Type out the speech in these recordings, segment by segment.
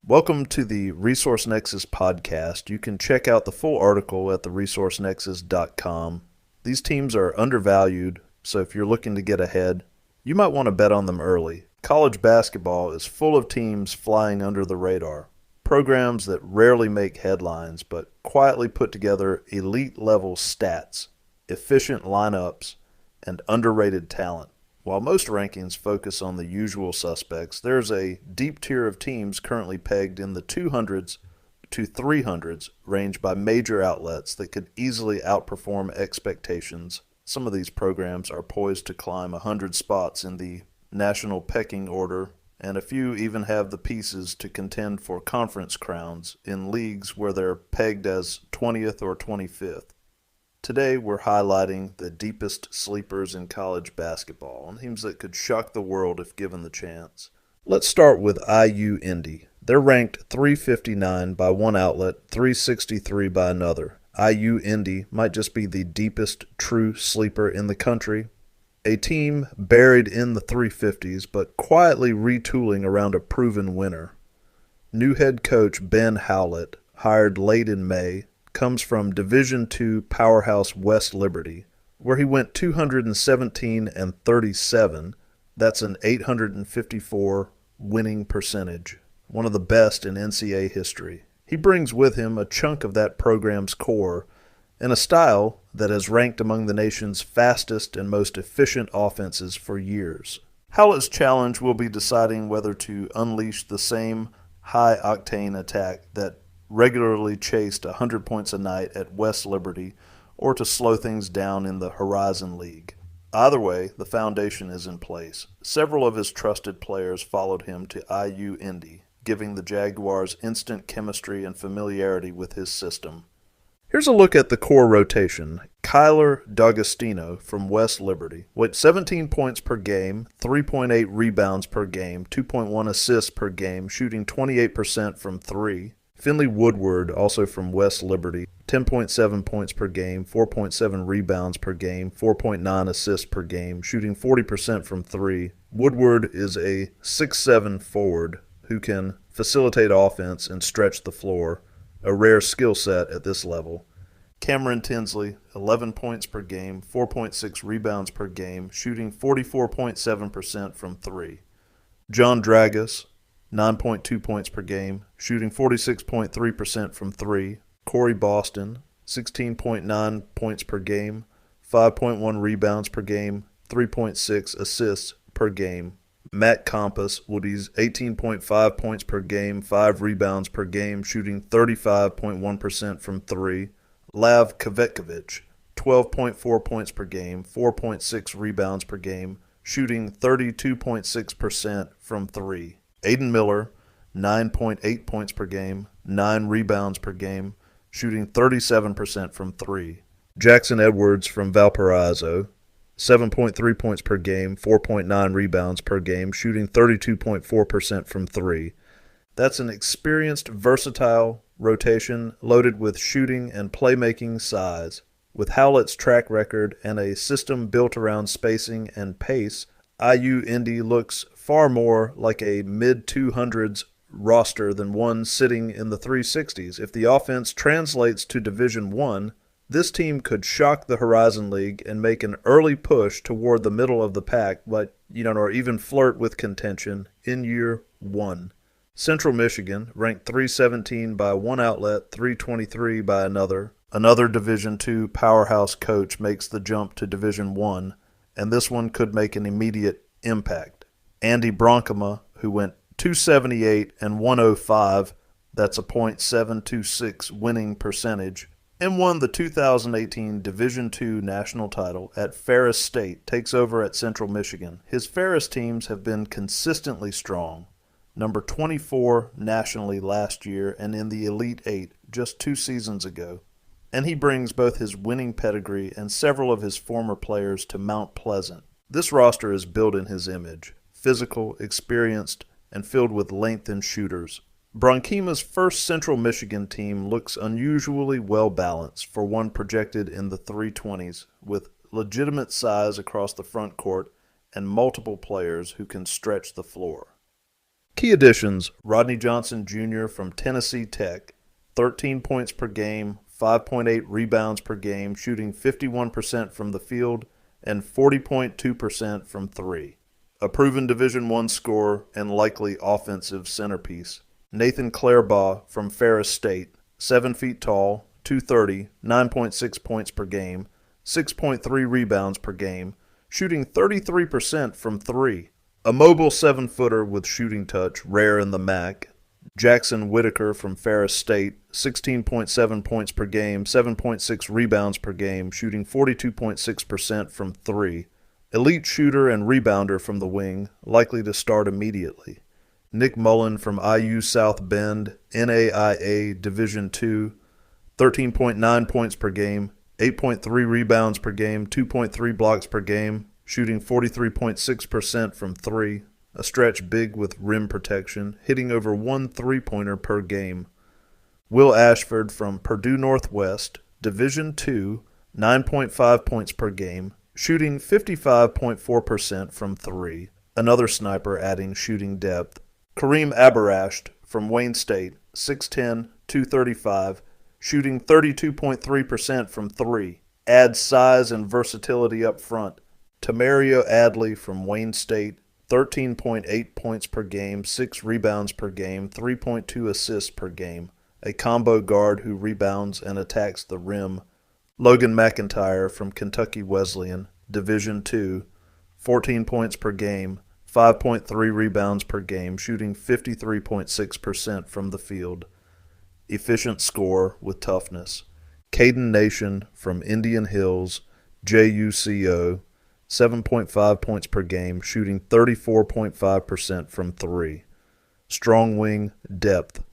Welcome to the Resource Nexus podcast. You can check out the full article at theresourcenexus.com. These teams are undervalued, so if you're looking to get ahead, you might want to bet on them early. College basketball is full of teams flying under the radar. Programs that rarely make headlines but quietly put together elite-level stats, efficient lineups, and underrated talent. While most rankings focus on the usual suspects, there's a deep tier of teams currently pegged in the 200s to 300s range by major outlets that could easily outperform expectations. Some of these programs are poised to climb 100 spots in the national pecking order, and a few even have the pieces to contend for conference crowns in leagues where they're pegged as 20th or 25th. Today, we're highlighting the deepest sleepers in college basketball and teams that could shock the world if given the chance. Let's start with IU Indy. They're ranked 359 by one outlet, 363 by another. IU Indy might just be the deepest true sleeper in the country. A team buried in the 350s but quietly retooling around a proven winner. New head coach Ben Howlett, hired late in May, comes from Division II powerhouse West Liberty, where he went 217-37. That's an 854 winning percentage, one of the best in NCAA history. He brings with him a chunk of that program's core and a style that has ranked among the nation's fastest and most efficient offenses for years. Howlett's challenge will be deciding whether to unleash the same high-octane attack that regularly chased 100 points a night at West Liberty, or to slow things down in the Horizon League. Either way, the foundation is in place. Several of his trusted players followed him to IU Indy, giving the Jaguars instant chemistry and familiarity with his system. Here's a look at the core rotation. Kyler D'Agostino from West Liberty, with 17 points per game, 3.8 rebounds per game, 2.1 assists per game, shooting 28% from three. Finley Woodward, also from West Liberty, 10.7 points per game, 4.7 rebounds per game, 4.9 assists per game, shooting 40% from three. Woodward is a 6'7" forward who can facilitate offense and stretch the floor, a rare skill set at this level. Cameron Tinsley, 11 points per game, 4.6 rebounds per game, shooting 44.7% from three. John Dragus, 9.2 points per game, shooting 46.3% from three. Corey Boston, 16.9 points per game, 5.1 rebounds per game, 3.6 assists per game. Matt Compass, Woody's 18.5 points per game, 5 rebounds per game, shooting 35.1% from three. Lav Kvetkovic, 12.4 points per game, 4.6 rebounds per game, shooting 32.6% from three. Aiden Miller, 9.8 points per game, 9 rebounds per game, shooting 37% from three. Jackson Edwards from Valparaiso, 7.3 points per game, 4.9 rebounds per game, shooting 32.4% from three. That's an experienced, versatile rotation loaded with shooting and playmaking size. With Howlett's track record and a system built around spacing and pace, IU Indy looks far more like a mid-200s roster than one sitting in the 360s. If the offense translates to Division I, this team could shock the Horizon League and make an early push toward the middle of the pack, or even flirt with contention in year one. Central Michigan, ranked 317 by one outlet, 323 by another. Another Division II powerhouse coach makes the jump to Division I, and this one could make an immediate impact. Andy Bronkema, who went 278 and 105, that's a .726 winning percentage, and won the 2018 Division II national title at Ferris State, takes over at Central Michigan. His Ferris teams have been consistently strong, number 24 nationally last year and in the Elite Eight just 2 seasons ago. And he brings both his winning pedigree and several of his former players to Mount Pleasant. This roster is built in his image, physical, experienced, and filled with length and shooters. Bronkema's first Central Michigan team looks unusually well-balanced for one projected in the 320s, with legitimate size across the front court and multiple players who can stretch the floor. Key additions: Rodney Johnson Jr. from Tennessee Tech, 13 points per game, 5.8 rebounds per game, shooting 51% from the field and 40.2% from three. A proven Division I scorer and likely offensive centerpiece. Nathan Clairbaugh from Ferris State, 7 feet tall, 230, 9.6 points per game, 6.3 rebounds per game, shooting 33% from three. A mobile 7-footer with shooting touch, rare in the MAC. Jackson Whitaker from Ferris State, 16.7 points per game, 7.6 rebounds per game, shooting 42.6% from three. Elite shooter and rebounder from the wing, likely to start immediately. Nick Mullen from IU South Bend, NAIA Division II, 13.9 points per game, 8.3 rebounds per game, 2.3 blocks per game, shooting 43.6% from three, a stretch big with rim protection, hitting over 1 3-pointer per game. Will Ashford from Purdue Northwest, Division II, 9.5 points per game, shooting 55.4% from three, another sniper adding shooting depth. Kareem Abarasht from Wayne State, 6'10", 235, shooting 32.3% from three, adds size and versatility up front. Tamario Adley from Wayne State, 13.8 points per game, 6 rebounds per game, 3.2 assists per game, a combo guard who rebounds and attacks the rim. Logan McIntyre from Kentucky Wesleyan, Division II, 14 points per game, 5.3 rebounds per game, shooting 53.6% from the field. Efficient scorer with toughness. Caden Nation from Indian Hills, JUCO, 7.5 points per game, shooting 34.5% from three. Strong wing depth.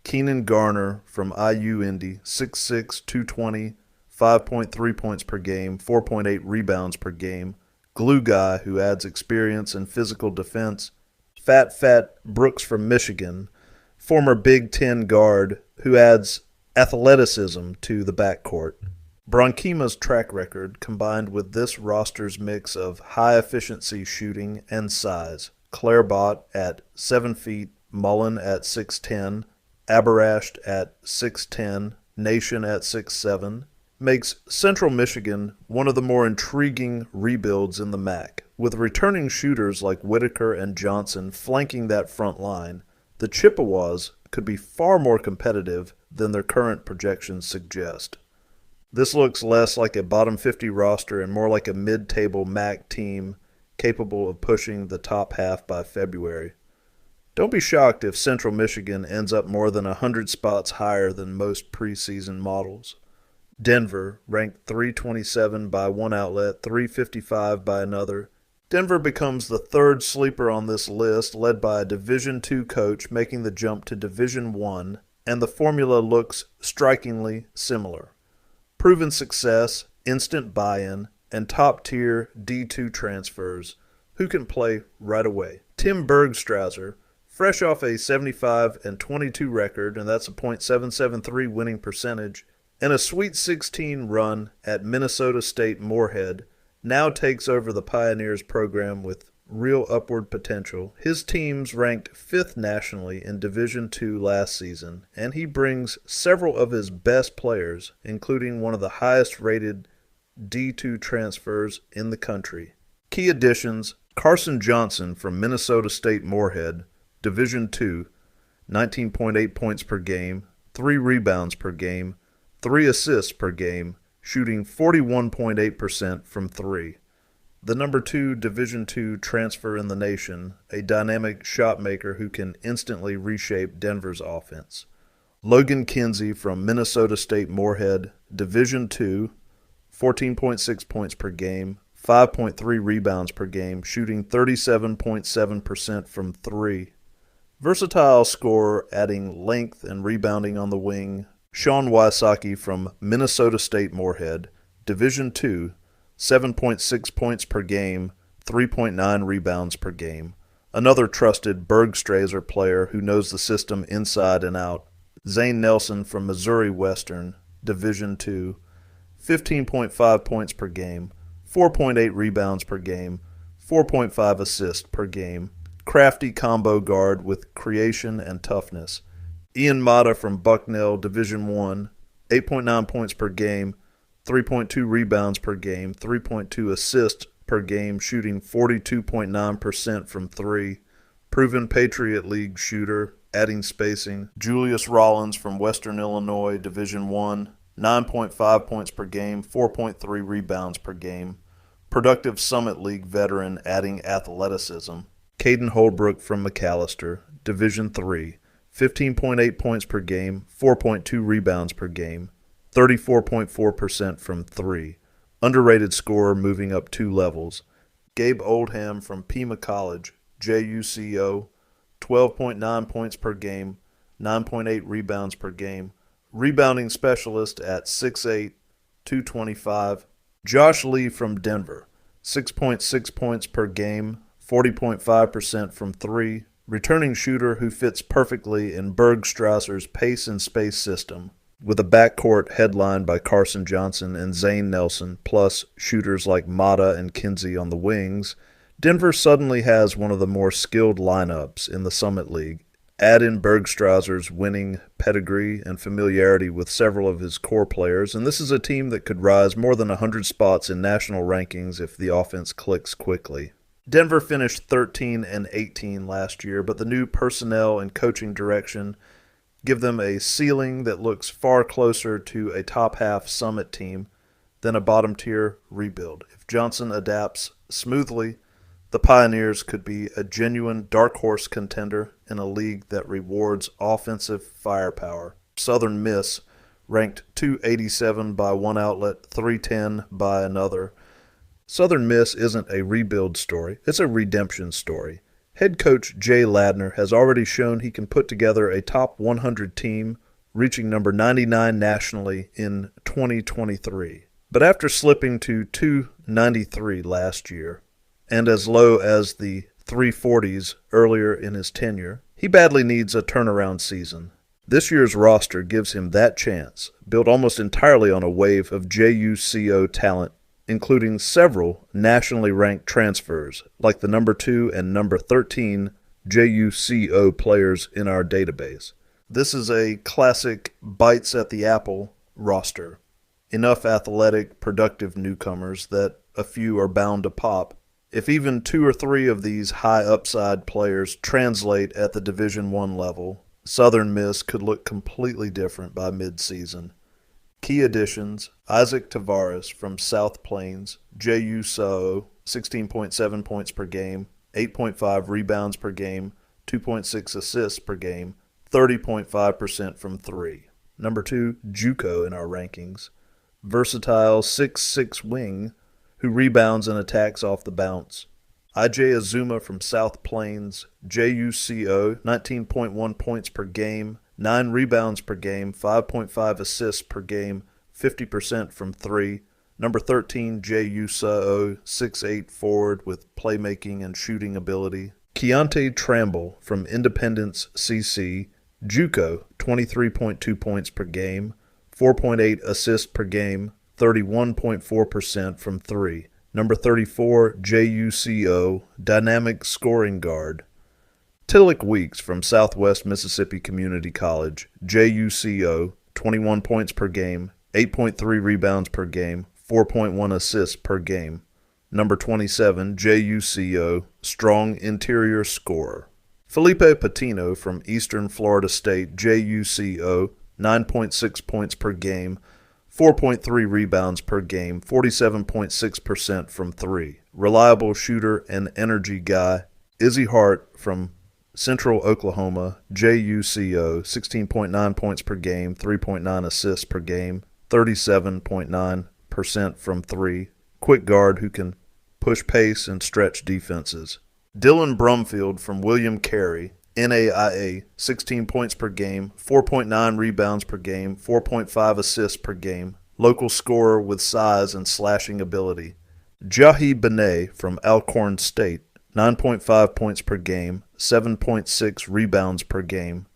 Keenan Garner from IU Indy, 6'6", 220, 5.3 points per game, 4.8 rebounds per game. Glue guy who adds experience and physical defense. Fat Brooks from Michigan, former Big Ten guard who adds athleticism to the backcourt. Bronchima's track record, combined with this roster's mix of high-efficiency shooting and size, Clairbaugh at 7 feet, Mullen at 6'10", Abarasht at 6'10", Nation at 6'7", makes Central Michigan one of the more intriguing rebuilds in the MAC. With returning shooters like Whitaker and Johnson flanking that front line, the Chippewas could be far more competitive than their current projections suggest. This looks less like a bottom 50 roster and more like a mid-table MAC team capable of pushing the top half by February. Don't be shocked if Central Michigan ends up more than 100 spots higher than most preseason models. Denver, ranked 327 by one outlet, 355 by another. Denver becomes the third sleeper on this list, led by a Division II coach making the jump to Division I, and the formula looks strikingly similar. Proven success, instant buy-in, and top-tier D2 transfers who can play right away. Tim Bergstrasser, fresh off a 75-22 record, and that's a .773 winning percentage, and a Sweet 16 run at Minnesota State Moorhead, now takes over the Pioneers program with real upward potential. His team's ranked 5th nationally in Division II last season, and he brings several of his best players, including one of the highest-rated D2 transfers in the country. Key additions: Carson Johnson from Minnesota State Moorhead, Division II, 19.8 points per game, 3 rebounds per game, 3 assists per game, shooting 41.8% from three. The number 2 Division II transfer in the nation, a dynamic shot maker who can instantly reshape Denver's offense. Logan Kinsey from Minnesota State Moorhead, Division II, 14.6 points per game, 5.3 rebounds per game, shooting 37.7% from three. Versatile scorer adding length and rebounding on the wing. Sean Wysocki from Minnesota State Moorhead, Division II, 7.6 points per game, 3.9 rebounds per game. Another trusted Bergstrasser player who knows the system inside and out. Zane Nelson from Missouri Western, Division II, 15.5 points per game, 4.8 rebounds per game, 4.5 assists per game. crafty combo guard with creation and toughness. Ian Mata from Bucknell, Division I, 8.9 points per game, 3.2 rebounds per game, 3.2 assists per game, shooting 42.9% from three. Proven Patriot League shooter, adding spacing. Julius Rollins from Western Illinois, Division I, 9.5 points per game, 4.3 rebounds per game. Productive Summit League veteran, adding athleticism. Caden Holbrook from McAllister, Division III, 15.8 points per game, 4.2 rebounds per game, 34.4% from three. Underrated scorer moving up 2 levels. Gabe Oldham from Pima College, JUCO, 12.9 points per game, 9.8 rebounds per game. Rebounding specialist at 6'8", 225. Josh Lee from Denver, 6.6 points per game, 40.5% from three. Returning shooter who fits perfectly in Bergstrasser's pace and space system, with a backcourt headlined by Carson Johnson and Zane Nelson, plus shooters like Mata and Kinsey on the wings. Denver suddenly has one of the more skilled lineups in the Summit League. Add in Bergstrasser's winning pedigree and familiarity with several of his core players, and this is a team that could rise more than 100 spots in national rankings if the offense clicks quickly. Denver finished 13-18 last year, but the new personnel and coaching direction give them a ceiling that looks far closer to a top-half Summit team than a bottom-tier rebuild. If Johnson adapts smoothly, the Pioneers could be a genuine dark horse contender in a league that rewards offensive firepower. Southern Miss ranked 287 by one outlet, 310 by another. Southern Miss isn't a rebuild story, it's a redemption story. Head coach Jay Ladner has already shown he can put together a top 100 team, reaching number 99 nationally in 2023. But after slipping to 293 last year, and as low as the 340s earlier in his tenure, he badly needs a turnaround season. This year's roster gives him that chance, built almost entirely on a wave of JUCO talent, including several nationally ranked transfers, like the number 2 and number 13 JUCO players in our database. This is a classic bites at the apple roster. Enough athletic, productive newcomers that a few are bound to pop. If even 2 or 3 of these high upside players translate at the Division I level, Southern Miss could look completely different by midseason. Key additions: Isaac Tavares from South Plains, JUCO, 16.7 points per game, 8.5 rebounds per game, 2.6 assists per game, 30.5% from three. Number 2, JUCO in our rankings. Versatile 6'6" wing who rebounds and attacks off the bounce. IJ Azuma from South Plains, JUCO, 19.1 points per game, 9 rebounds per game, 5.5 assists per game, 50% from three. Number 13, JUCO, 6'8" forward with playmaking and shooting ability. Keontae Tramble from Independence CC, JUCO, 23.2 points per game, 4.8 assists per game, 31.4% from three. Number 34, JUCO, dynamic scoring guard. Tillich Weeks from Southwest Mississippi Community College, JUCO, 21 points per game, 8.3 rebounds per game, 4.1 assists per game. Number 27, JUCO, strong interior scorer. Felipe Patino from Eastern Florida State, JUCO, 9.6 points per game, 4.3 rebounds per game, 47.6% from three. Reliable shooter and energy guy. Izzy Hart from Central Oklahoma, JUCO, 16.9 points per game, 3.9 assists per game, 37.9% from three. Quick guard who can push pace and stretch defenses. Dylan Brumfield from William Carey, NAIA, 16 points per game, 4.9 rebounds per game, 4.5 assists per game. Local scorer with size and slashing ability. Jahi Benet from Alcorn State, 9.5 points per game, 7.6 rebounds per game.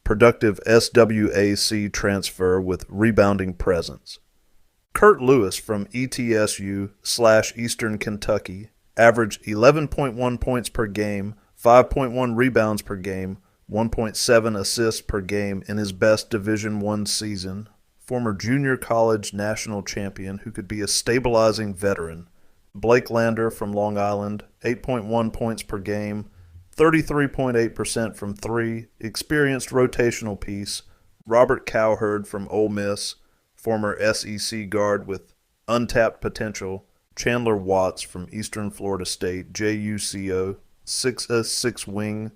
Productive SWAC transfer with rebounding presence. Kurt Lewis from ETSU/Eastern Kentucky, averaged 11.1 points per game, 5.1 rebounds per game, 1.7 assists per game in his best Division I season. Former junior college national champion who could be a stabilizing veteran. Blake Lander from Long Island, 8.1 points per game, 33.8% from three, experienced rotational piece. Robert Cowherd from Ole Miss, former SEC guard with untapped potential. Chandler Watts from Eastern Florida State, JUCO, 6'6" wing,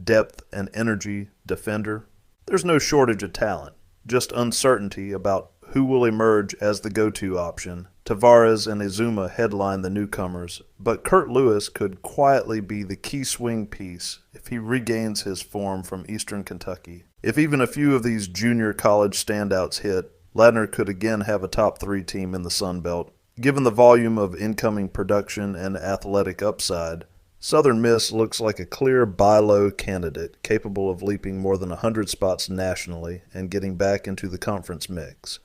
depth and energy defender. There's no shortage of talent, just uncertainty about who will emerge as the go-to option. Tavares and Izuma headline the newcomers, but Kurt Lewis could quietly be the key swing piece if he regains his form from Eastern Kentucky. If even a few of these junior college standouts hit, Ladner could again have a top 3 team in the Sun Belt. Given the volume of incoming production and athletic upside, Southern Miss looks like a clear buy low candidate capable of leaping more than 100 spots nationally and getting back into the conference mix.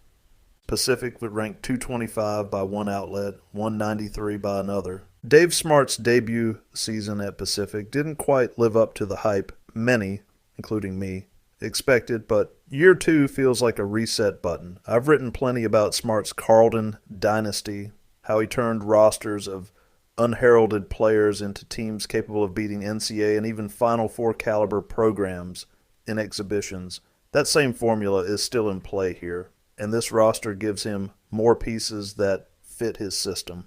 Pacific would rank 225 by one outlet, 193 by another. Dave Smart's debut season at Pacific didn't quite live up to the hype many, including me, expected, but year 2 feels like a reset button. I've written plenty about Smart's Carleton dynasty, how he turned rosters of unheralded players into teams capable of beating NCAA and even Final Four caliber programs in exhibitions. That same formula is still in play here, and this roster gives him more pieces that fit his system.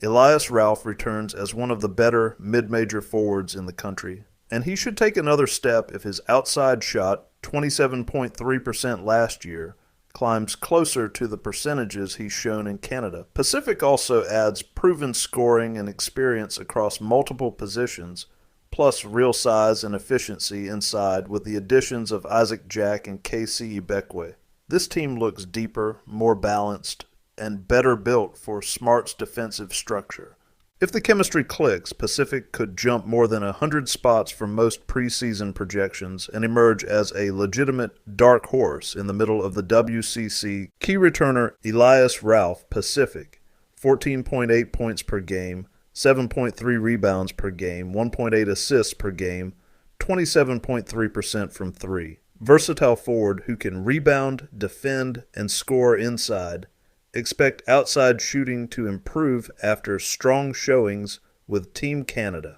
Elias Ralph returns as one of the better mid-major forwards in the country, and he should take another step if his outside shot, 27.3% last year, climbs closer to the percentages he's shown in Canada. Pacific also adds proven scoring and experience across multiple positions, plus real size and efficiency inside with the additions of Isaac Jack and KC Ibekwe. This team looks deeper, more balanced, and better built for Smart's defensive structure. If the chemistry clicks, Pacific could jump more than 100 spots from most preseason projections and emerge as a legitimate dark horse in the middle of the WCC. Key returner Elias Ralph, Pacific, 14.8 points per game, 7.3 rebounds per game, 1.8 assists per game, 27.3% from three. Versatile forward who can rebound, defend, and score inside. Expect outside shooting to improve after strong showings with Team Canada.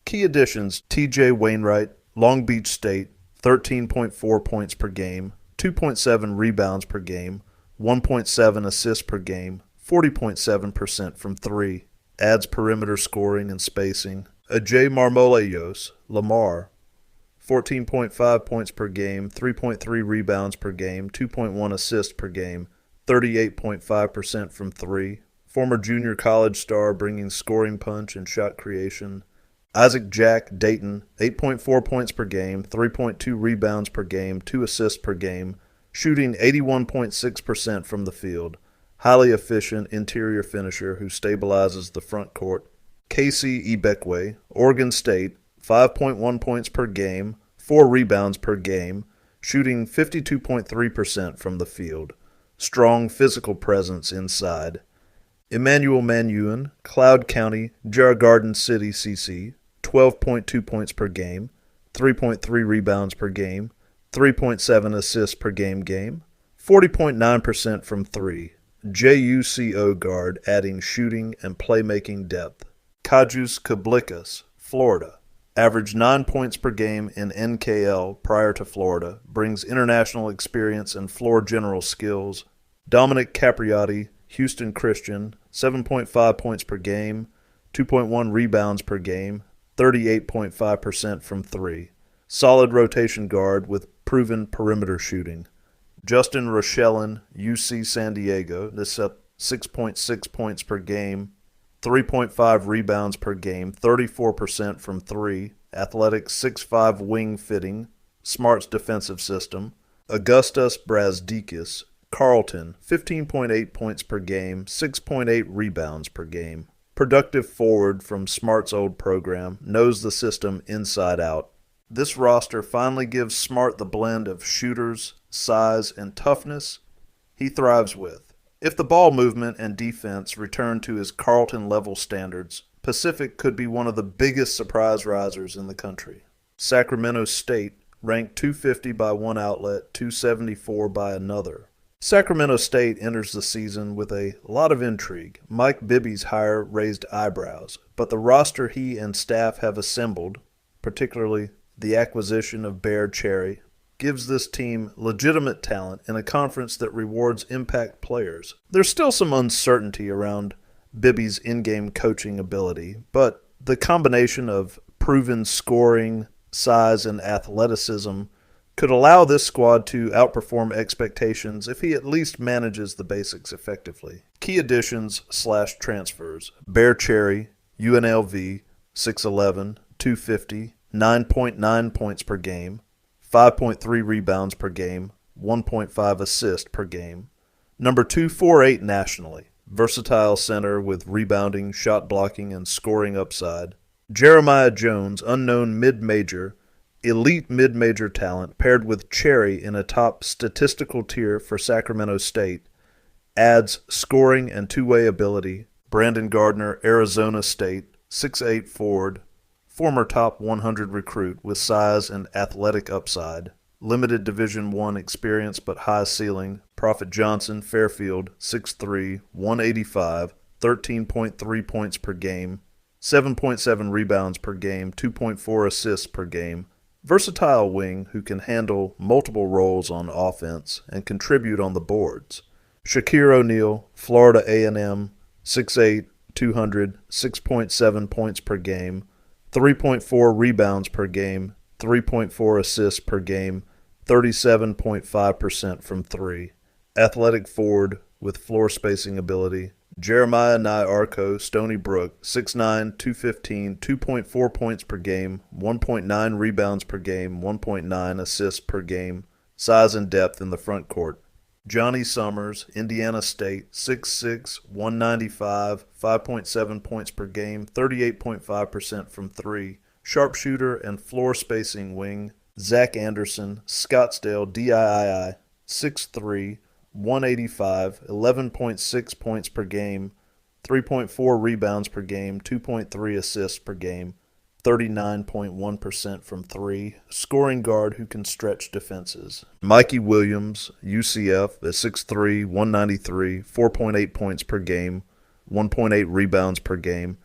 Key additions: TJ Wainwright, Long Beach State, 13.4 points per game, 2.7 rebounds per game, 1.7 assists per game, 40.7% from three. Adds perimeter scoring and spacing. Ajay Marmoleos, Lamar, 14.5 points per game, 3.3 rebounds per game, 2.1 assists per game, 38.5% from three. Former junior college star bringing scoring punch and shot creation. Isaac Jack, Dayton, 8.4 points per game, 3.2 rebounds per game, 2 assists per game, shooting 81.6% from the field. Highly efficient interior finisher who stabilizes the front court. KC Ibekwe, Oregon State, 5.1 points per game, 4 rebounds per game, shooting 52.3% from the field. Strong physical presence inside. Emmanuel Manuin, Cloud County, Jar Garden City, CC, 12.2 points per game, 3.3 rebounds per game, 3.7 assists per game, 40.9% from three. JUCO guard adding shooting and playmaking depth. Kajus Kablikas, Florida. Averaged 9 points per game in NKL prior to Florida. Brings international experience and floor general skills. Dominic Capriotti, Houston Christian, 7.5 points per game, 2.1 rebounds per game, 38.5% from three. Solid rotation guard with proven perimeter shooting. Justin Rochellin, UC San Diego, this up 6.6 points per game, 3.5 rebounds per game, 34% from three. Athletic 6'5" wing fitting. Smart's defensive system. Augustus Brazdikis, Carleton, 15.8 points per game, 6.8 rebounds per game. Productive forward from Smart's old program, knows the system inside out. This roster finally gives Smart the blend of shooters, size, and toughness he thrives with. If the ball movement and defense return to his Carleton-level standards, Pacific could be one of the biggest surprise risers in the country. Sacramento State, ranked 250 by one outlet, 274 by another. Sacramento State enters the season with a lot of intrigue. Mike Bibby's hire raised eyebrows, but the roster he and staff have assembled, particularly the acquisition of Bear Cherry, gives this team legitimate talent in a conference that rewards impact players. There's still some uncertainty around Bibby's in-game coaching ability, but the combination of proven scoring, size, and athleticism could allow this squad to outperform expectations if he at least manages the basics effectively. Key additions/transfers: Bear Cherry, UNLV, 6'11", 250, 9.9 points per game, 5.3 rebounds per game, 1.5 assists per game. Number 248 nationally. Versatile center with rebounding, shot blocking, and scoring upside. Jeremiah Jones, unknown mid-major, elite mid-major talent paired with Cherry in a top statistical tier for Sacramento State, adds scoring and two-way ability. Brandon Gardner, Arizona State, 6'8" forward, former top 100 recruit with size and athletic upside. Limited Division I experience but high ceiling. Prophet Johnson, Fairfield, 6'3", 185, 13.3 points per game, 7.7 rebounds per game, 2.4 assists per game. Versatile wing who can handle multiple roles on offense and contribute on the boards. Shakir O'Neal, Florida A&M, 6'8", 200, 6.7 points per game, 3.4 rebounds per game, 3.4 assists per game, 37.5% from three. Athletic forward with floor spacing ability. Jeremiah Nye-Arco, Stony Brook, 6'9", 215, 2.4 points per game, 1.9 rebounds per game, 1.9 assists per game. Size and depth in the front court. Johnny Summers, Indiana State, 6'6", 195, 5.7 points per game, 38.5% from three. Sharpshooter and floor spacing wing. Zach Anderson, Scottsdale DII, 6'3", 185, 11.6 points per game, 3.4 rebounds per game, 2.3 assists per game, 39.1% from three. Scoring guard who can stretch defenses. Mikey Williams, UCF, at 6'3", 193, 4.8 points per game, 1.8 rebounds per game,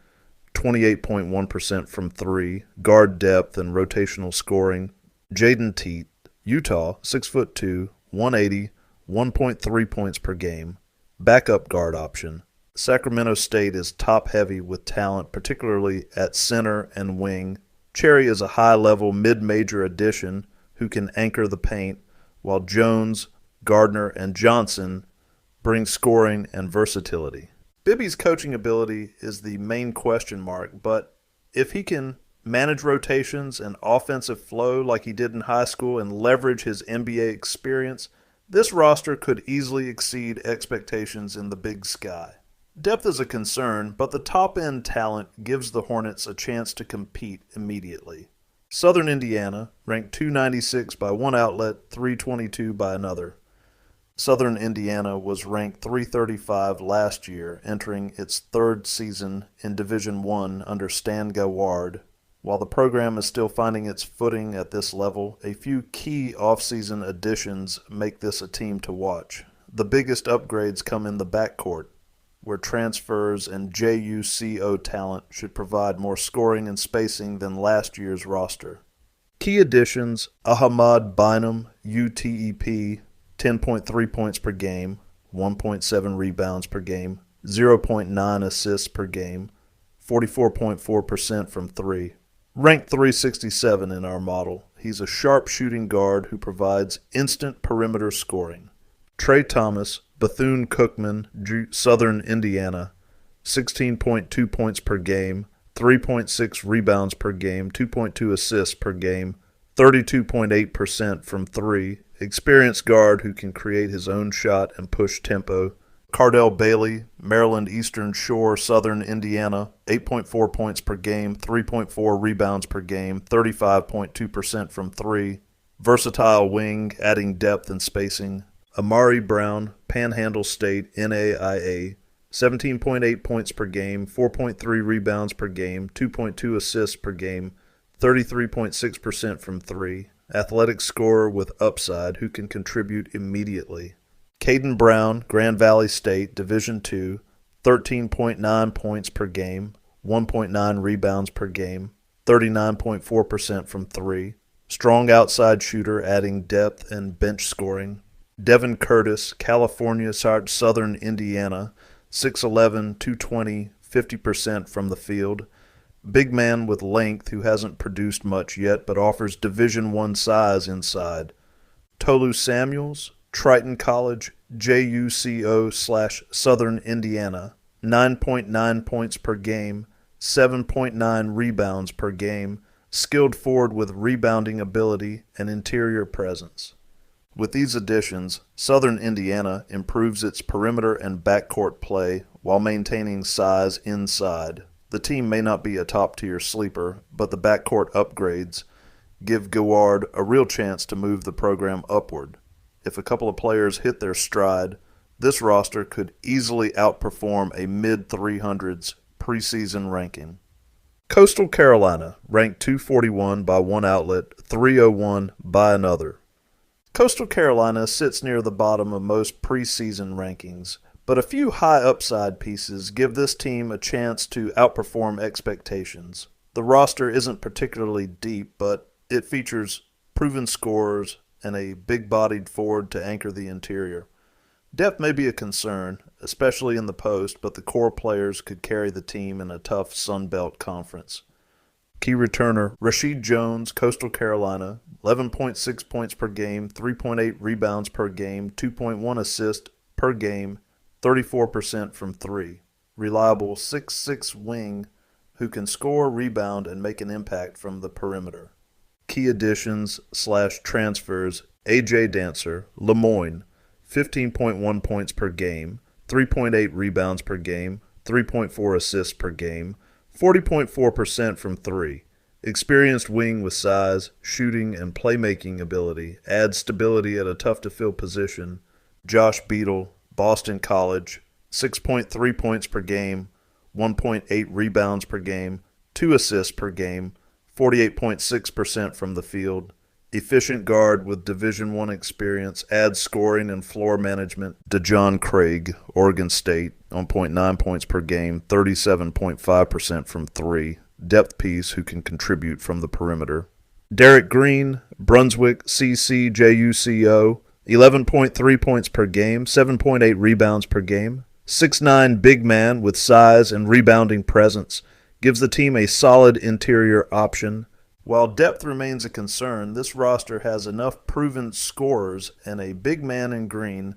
28.1% from three. Guard depth and rotational scoring. Jaden Teat, Utah, 6'2", 180, 1.3 points per game. Backup guard option. Sacramento State is top-heavy with talent, particularly at center and wing. Cherry is a high-level mid-major addition who can anchor the paint, while Jones, Gardner, and Johnson bring scoring and versatility. Bibby's coaching ability is the main question mark, but if he can manage rotations and offensive flow like he did in high school and leverage his NBA experience, this roster could easily exceed expectations in the Big Sky. Depth is a concern, but the top-end talent gives the Hornets a chance to compete immediately. Southern Indiana, ranked 296 by one outlet, 322 by another. Southern Indiana was ranked 335 last year, entering its third season in Division I under Stan Goward. While the program is still finding its footing at this level, a few key offseason additions make this a team to watch. The biggest upgrades come in the backcourt, where transfers and JUCO talent should provide more scoring and spacing than last year's roster. Key additions: Ahmad Bynum, UTEP, 10.3 points per game, 1.7 rebounds per game, 0.9 assists per game, 44.4% from three. Ranked 367 in our model, he's a sharp shooting guard who provides instant perimeter scoring. Trey Thomas, Bethune-Cookman, Southern Indiana, 16.2 points per game, 3.6 rebounds per game, 2.2 assists per game, 32.8% from three. Experienced guard who can create his own shot and push tempo. Cardell Bailey, Maryland Eastern Shore, Southern Indiana, 8.4 points per game, 3.4 rebounds per game, 35.2% from three. Versatile wing, adding depth and spacing. Amari Brown, Panhandle State, NAIA, 17.8 points per game, 4.3 rebounds per game, 2.2 assists per game, 33.6% from three. Athletic scorer with upside who can contribute immediately. Caden Brown, Grand Valley State, Division II, 13.9 points per game, 1.9 rebounds per game, 39.4% from three. Strong outside shooter, adding depth and bench scoring. Devin Curtis, California, Southern Indiana, 6'11", 220, 50% from the field. Big man with length who hasn't produced much yet but offers Division I size inside. Tolu Samuels, Triton College, JUCO/Southern Indiana, 9.9 points per game, 7.9 rebounds per game, skilled forward with rebounding ability and interior presence. With these additions, Southern Indiana improves its perimeter and backcourt play while maintaining size inside. The team may not be a top-tier sleeper, but the backcourt upgrades give Gouard a real chance to move the program upward. If a couple of players hit their stride, this roster could easily outperform a mid-300s preseason ranking. Coastal Carolina, ranked 241 by one outlet, 301 by another. Coastal Carolina sits near the bottom of most preseason rankings, but a few high upside pieces give this team a chance to outperform expectations. The roster isn't particularly deep, but it features proven scorers and a big-bodied forward to anchor the interior. Depth may be a concern, especially in the post, but the core players could carry the team in a tough Sun Belt conference. Key returner Rashid Jones, Coastal Carolina, 11.6 points per game, 3.8 rebounds per game, 2.1 assists per game, 34% from three. Reliable 6'6" wing who can score, rebound, and make an impact from the perimeter. Key additions/transfers A.J. Dancer, Lemoyne, 15.1 points per game, 3.8 rebounds per game, 3.4 assists per game, 40.4% from three. Experienced wing with size, shooting, and playmaking ability, adds stability at a tough-to-fill position. Josh Beadle, Boston College, 6.3 points per game, 1.8 rebounds per game, 2 assists per game, 48.6% from the field. Efficient guard with Division I experience, adds scoring and floor management. DeJohn Craig, Oregon State, 1.9 points per game, 37.5% from three. Depth piece who can contribute from the perimeter. Derek Green, Brunswick, JUCO, 11.3 points per game, 7.8 rebounds per game. 6'9" big man with size and rebounding presence, gives the team a solid interior option. While depth remains a concern, this roster has enough proven scorers and a big man in Green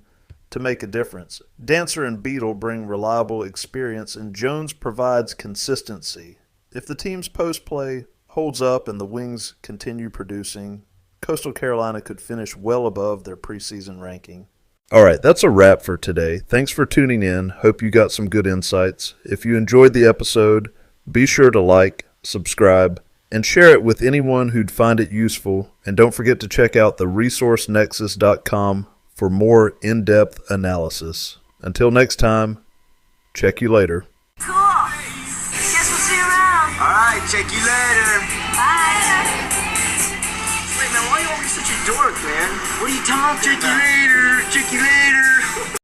to make a difference. Dancer and Beadle bring reliable experience, and Jones provides consistency. If the team's post play holds up and the wings continue producing, Coastal Carolina could finish well above their preseason ranking. All right, that's a wrap for today. Thanks for tuning in. Hope you got some good insights. If you enjoyed the episode, be sure to like, subscribe, and share it with anyone who'd find it useful. And don't forget to check out the resourcenexus.com for more in-depth analysis. Until next time, check you later. Cool. Guess we'll see you around. All right, check you later. Bye. Wait, man, why are you always such a dork, man? What are you talking about? Check you later. Check you later.